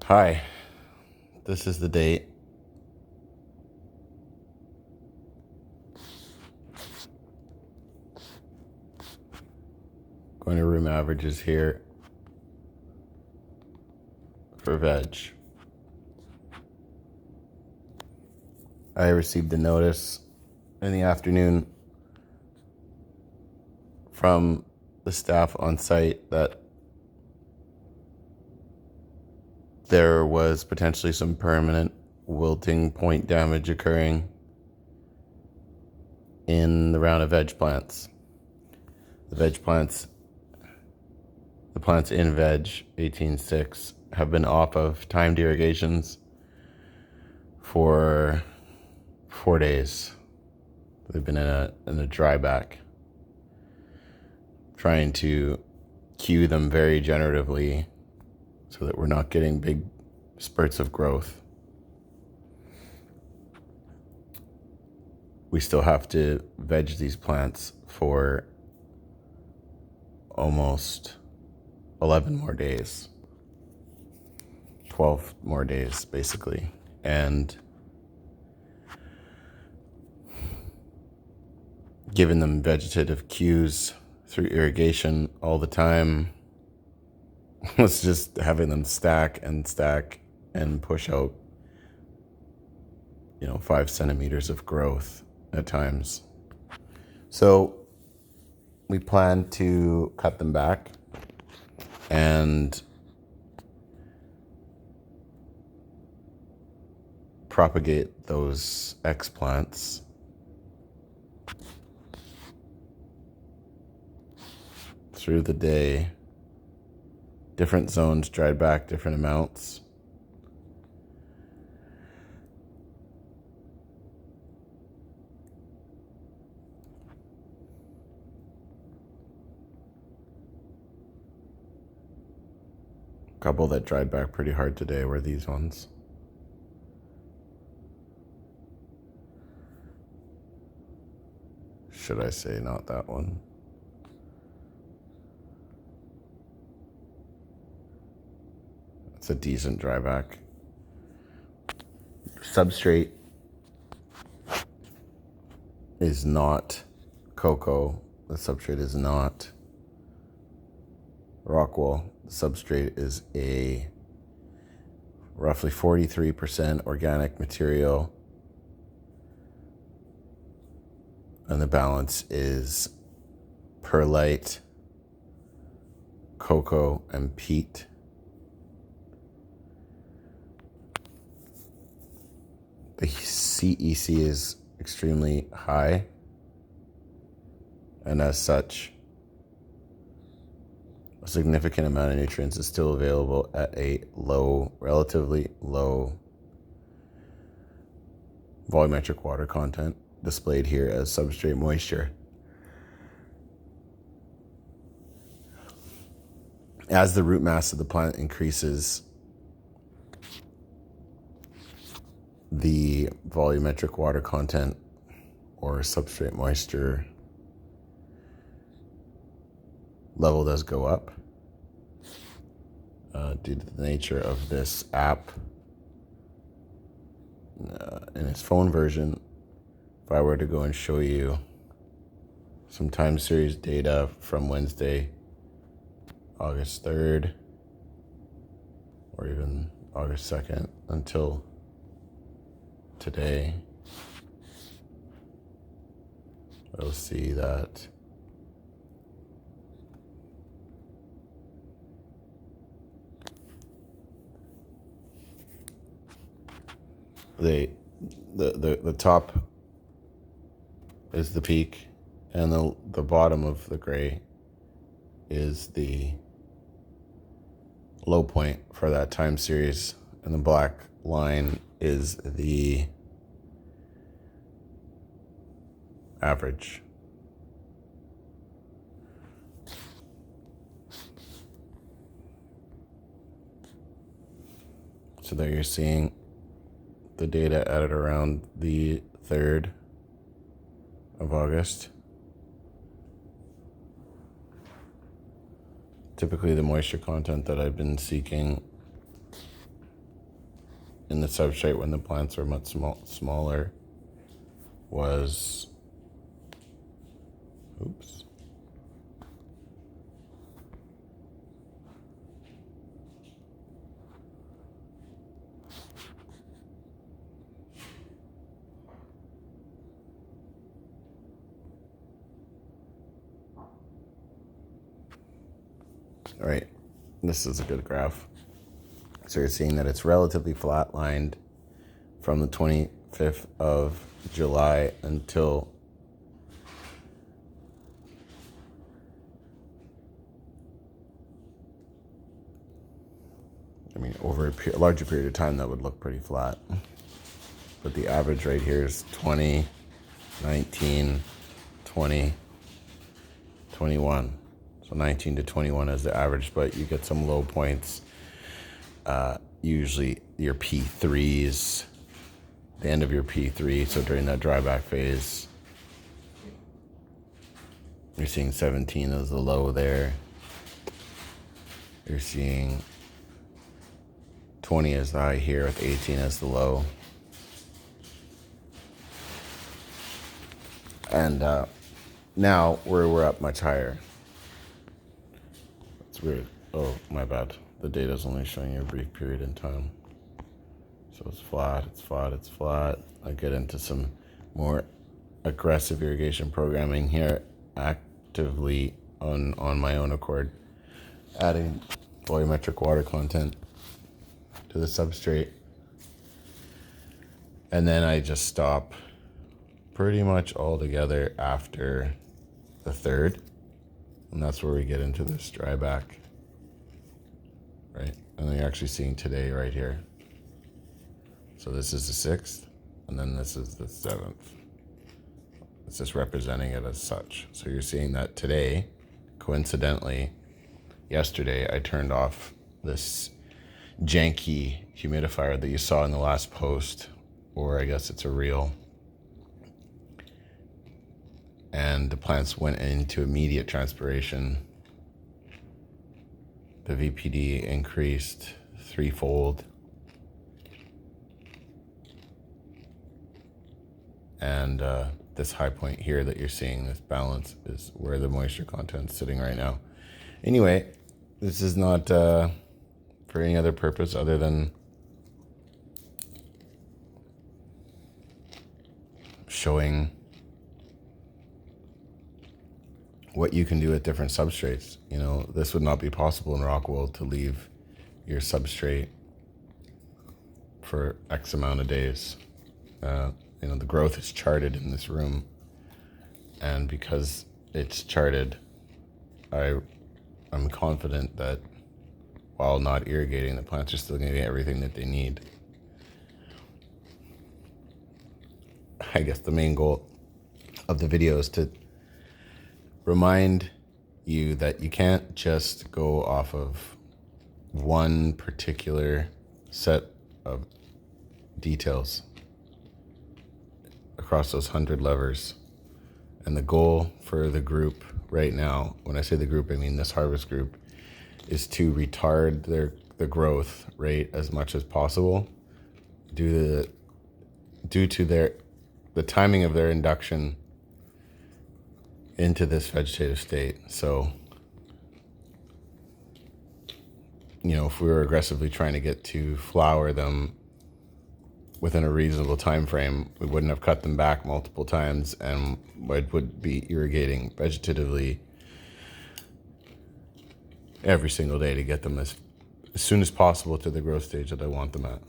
Hi, this is the date. Going to room averages here for veg. I received a notice in the afternoon from the staff on site that there was potentially some permanent wilting point damage occurring in the round of veg plants. The plants in veg 18.6 have been off of timed irrigations for 4 days. They've been in a dry back, trying to cue them very generatively so that we're not getting big spurts of growth. We still have to veg these plants for almost 11 more days, 12 more days basically. And giving them vegetative cues through irrigation all the time was just having them stack and push out 5 centimeters of growth at times. So we plan to cut them back and propagate those explants through the day. Different zones dried back different amounts. A couple that dried back pretty hard today were these ones. Should I say not that one? It's a decent dry back. Substrate is not cocoa. The substrate is not rockwool. The substrate is a roughly 43% organic material, and the balance is perlite, cocoa, and peat. The CEC is extremely high, and as such, a significant amount of nutrients is still available at a relatively low volumetric water content, displayed here as substrate moisture. As the root mass of the plant increases, the volumetric water content or substrate moisture level does go up due to the nature of this app. In its phone version, if I were to go and show you some time series data from Wednesday, August 3rd, or even August 2nd until today, we'll see that the top is the peak, and the bottom of the gray is the low point for that time series, and the black line is the average. So there you're seeing the data at around the 3rd of August. Typically the moisture content that I've been seeking in the substrate when the plants were much smaller was, oops. All right, this is a good graph. So you're seeing that it's relatively flatlined from the 25th of July until over a larger period of time that would look pretty flat. But the average right here is 20, 19, 20, 21. So 19 to 21 is the average, but you get some low points. Usually your P3s, the end of your P3, so during that dryback phase, you're seeing 17 as the low there. You're seeing 20 as the high here with 18 as the low. And now we're up much higher. It's weird. Oh, my bad. The data's only showing you a brief period in time. So it's flat, it's flat, it's flat. I get into some more aggressive irrigation programming here, actively on my own accord, adding volumetric water content to the substrate. And then I just stop pretty much altogether after the 3rd. And that's where we get into this dryback, right? And then you're actually seeing today right here. So this is the 6th, and then this is the 7th. It's just representing it as such. So you're seeing that today, coincidentally, yesterday I turned off this janky humidifier that you saw in the last post, or I guess it's a reel. And the plants went into immediate transpiration. The VPD increased threefold. And this high point here that you're seeing, this balance, is where the moisture content is sitting right now. Anyway, this is not for any other purpose other than showing what you can do with different substrates. You know, this would not be possible in Rockwool to leave your substrate for X amount of days. You know, the growth is charted in this room, and because it's charted, I'm confident that while not irrigating, the plants are still going to get everything that they need. I guess the main goal of the video is to remind you that you can't just go off of one particular set of details across those 100 levers. And the goal for the group right now, when I say the group, I mean this harvest group, is to retard the growth rate as much as possible due to the timing of their induction into this vegetative state. So, you know, if we were aggressively trying to get to flower them within a reasonable time frame, we wouldn't have cut them back multiple times, and would be irrigating vegetatively every single day to get them as soon as possible to the growth stage that I want them at.